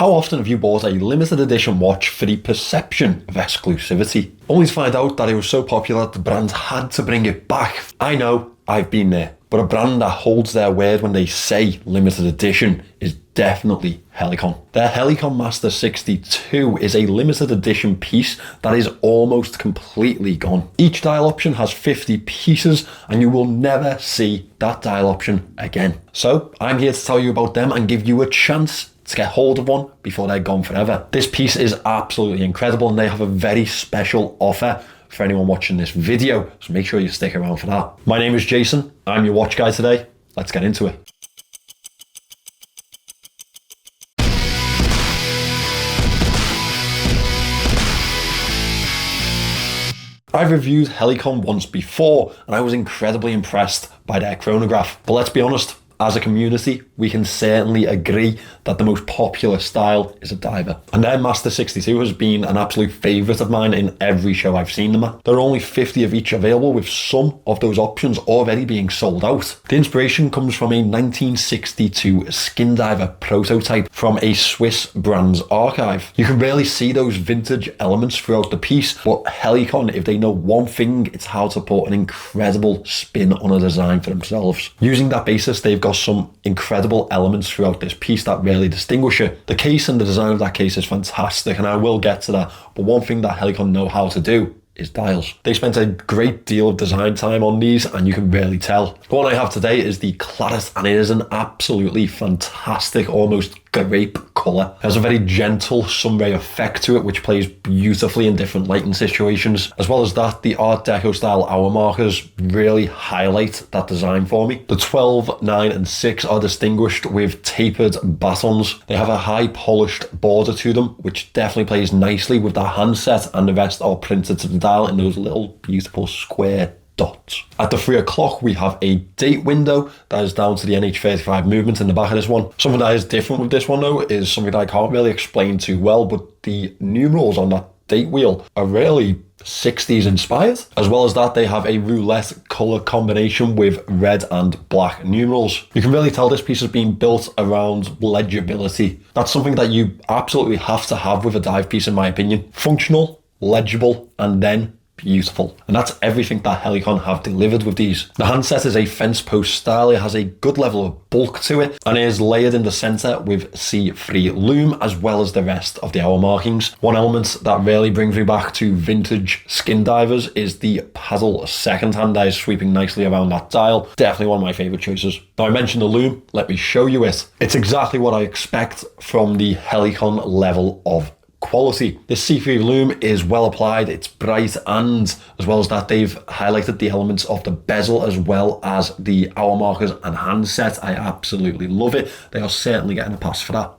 How often have you bought a limited edition watch for the perception of exclusivity, only to find out that it was so popular that the brand had to bring it back? I know, I've been there, but a brand that holds their word when they say limited edition is definitely Helicon. Their Helicon Master 62 is a limited edition piece that is almost completely gone. Each dial option has 50 pieces and you will never see that dial option again. So I'm here to tell you about them and give you a chance to get hold of one before they're gone forever. This piece is absolutely incredible and they have a very special offer for anyone watching this video, so make sure you stick around for that. My name is Jason, I'm your watch guy today. Let's get into it. I've reviewed Helicon once before and I was incredibly impressed by their chronograph, but let's be honest, as a community, we can certainly agree that the most popular style is a diver. And their Master 62 has been an absolute favourite of mine in every show I've seen them at. There are only 50 of each available, with some of those options already being sold out. The inspiration comes from a 1962 skin diver prototype from a Swiss brand's archive. You can really see those vintage elements throughout the piece, but Helicon, if they know one thing, it's how to put an incredible spin on a design for themselves. Using that basis, they've got some incredible elements throughout this piece that really distinguish it. The case and the design of that case is fantastic, and I will get to that, but one thing that Helicon know how to do is dials. They spent a great deal of design time on these and you can really tell. The one I have today is the Claret and it is an absolutely fantastic, almost grape colour. It has a very gentle sunray effect to it which plays beautifully in different lighting situations. As well as that, the Art Deco style hour markers really highlight that design for me. The 12, 9 and 6 are distinguished with tapered batons. They have a high polished border to them which definitely plays nicely with the handset, and the rest are printed to the dial in those little beautiful square dots. At the 3 o'clock we have a date window that is down to the NH35 movement in the back of this one. Something that is different with this one though is something that I can't really explain too well, but the numerals on that date wheel are really 60s inspired. As well as that, they have a roulette colour combination with red and black numerals. You can really tell this piece has been built around legibility. That's something that you absolutely have to have with a dive piece in my opinion. Functional, legible, and then beautiful. And that's everything that Helicon have delivered with these. The handset is a fence post style. It has a good level of bulk to it and it is layered in the centre with C3 lume as well as the rest of the hour markings. One element that really brings me back to vintage skin divers is the paddle second hand that is sweeping nicely around that dial. Definitely one of my favourite choices. Now I mentioned the lume, let me show you it. It's exactly what I expect from the Helicon level of quality. This C3 lume is well applied, it's bright, and as well as that they've highlighted the elements of the bezel as well as the hour markers and handset. I absolutely love it. They are certainly getting a pass for that.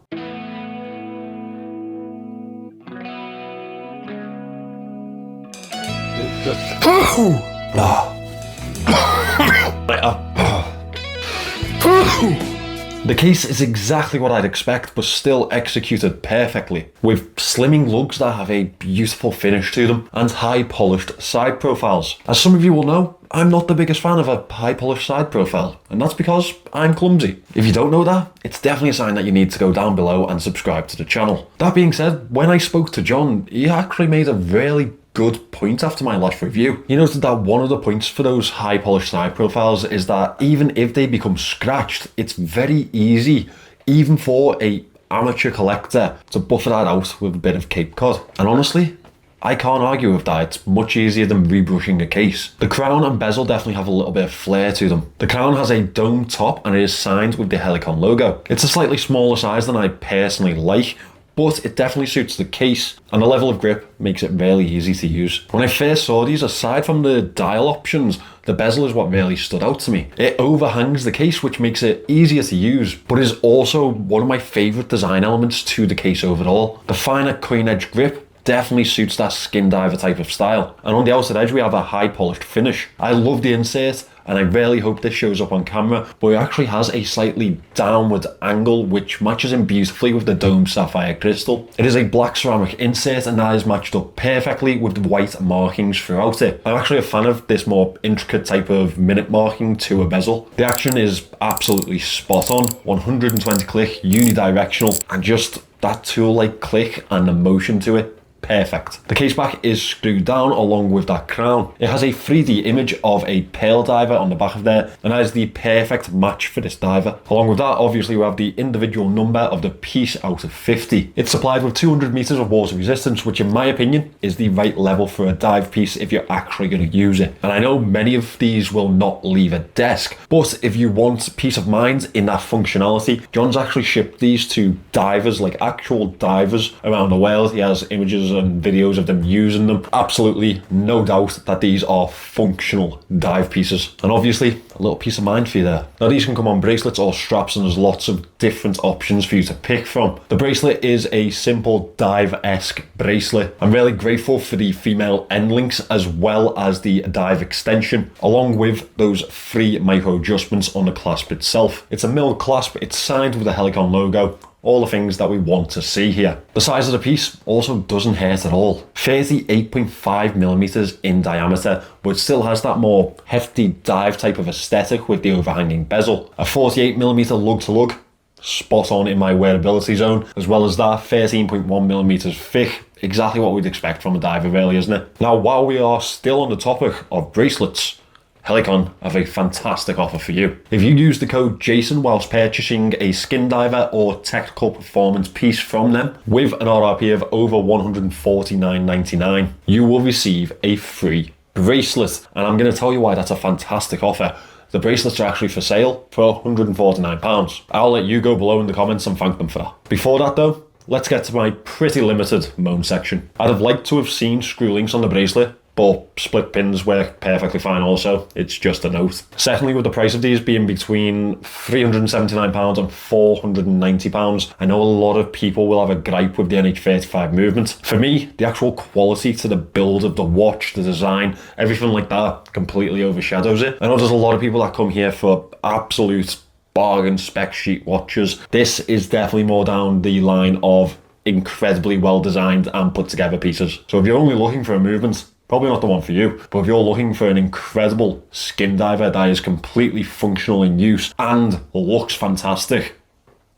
The case is exactly what I'd expect, but still executed perfectly, with slimming lugs that have a beautiful finish to them and high polished side profiles. As some of you will know, I'm not the biggest fan of a high polished side profile, and that's because I'm clumsy. If you don't know that, it's definitely a sign that you need to go down below and subscribe to the channel. That being said, when I spoke to John, he actually made a really good point after my last review. He noted that one of the points for those high polished side profiles is that even if they become scratched, it's very easy, even for a amateur collector, to buffer that out with a bit of Cape Cod. And honestly, I can't argue with that. It's much easier than rebrushing a case. The crown and bezel definitely have a little bit of flair to them. The crown has a dome top and it is signed with the Helicon logo. It's a slightly smaller size than I personally like, but it definitely suits the case, and the level of grip makes it really easy to use. When I first saw these, aside from the dial options, the bezel is what really stood out to me. It overhangs the case, which makes it easier to use, but is also one of my favourite design elements to the case overall. The finer coin edge grip definitely suits that skin diver type of style. And on the outside edge we have a high polished finish. I love the insert and I really hope this shows up on camera, but it actually has a slightly downward angle which matches in beautifully with the domed sapphire crystal. It is a black ceramic insert and that is matched up perfectly with the white markings throughout it. I'm actually a fan of this more intricate type of minute marking to a bezel. The action is absolutely spot on, 120 click, unidirectional, and just that tool-like click and the motion to it, perfect. The case back is screwed down along with that crown. It has a 3D image of a pearl diver on the back of there, and that is the perfect match for this diver. Along with that, obviously we have the individual number of the piece out of 50. It's supplied with 200 meters of water resistance, which in my opinion is the right level for a dive piece if you're actually going to use it. And I know many of these will not leave a desk, but if you want peace of mind in that functionality, John's actually shipped these to divers, like actual divers around the world. He has images and videos of them using them. Absolutely no doubt that these are functional dive pieces, and obviously a little peace of mind for you there. Now these can come on bracelets or straps, and there's lots of different options for you to pick from. The bracelet is a simple dive-esque bracelet. I'm really grateful for the female end links as well as the dive extension, along with those 3 micro adjustments on the clasp itself. It's a milled clasp, it's signed with the Helicon logo, all the things that we want to see here. The size of the piece also doesn't hurt at all. 38.5 millimeters in diameter, but still has that more hefty dive type of aesthetic with the overhanging bezel. A 48 millimeter lug to lug, spot on in my wearability zone, as well as that 13.1 millimeters thick. Exactly what we'd expect from a diver really, isn't it? Now, while we are still on the topic of bracelets, Helicon have a fantastic offer for you. If you use the code JASON whilst purchasing a skin diver or technical performance piece from them with an RRP of over $149.99, you will receive a free bracelet. And I'm going to tell you why that's a fantastic offer. The bracelets are actually for sale for £149. I'll let you go below in the comments and thank them for that. Before that though, let's get to my pretty limited moan section. I'd have liked to have seen screw links on the bracelet, but split pins work perfectly fine also. It's just a note. Secondly, with the price of these being between £379 and £490, I know a lot of people will have a gripe with the NH35 movement. For me, the actual quality to the build of the watch, the design, everything like that completely overshadows it. I know there's a lot of people that come here for absolute bargain spec sheet watches. This is definitely more down the line of incredibly well designed and put together pieces. So if you're only looking for a movement, probably not the one for you. But if you're looking for an incredible skin diver that is completely functional in use and looks fantastic,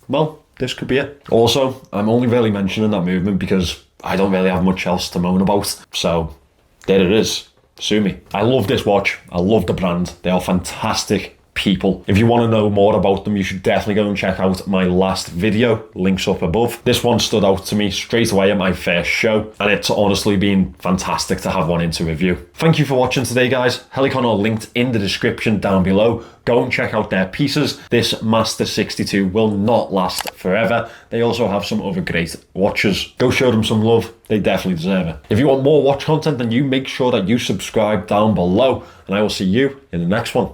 well, this could be it. Also, I'm only really mentioning that movement because I don't really have much else to moan about. So there it is. Sue me. I love this watch. I love the brand. They are fantastic people. If you want to know more about them, you should definitely go and check out my last video, links up above. This one stood out to me straight away at my first show, and it's honestly been fantastic to have one in to review. Thank you for watching today, guys. Helicon are linked in the description down below. Go and check out their pieces. This Master 62 will not last forever. They also have some other great watches. Go show them some love. They definitely deserve it. If you want more watch content, then you make sure that you subscribe down below, and I will see you in the next one.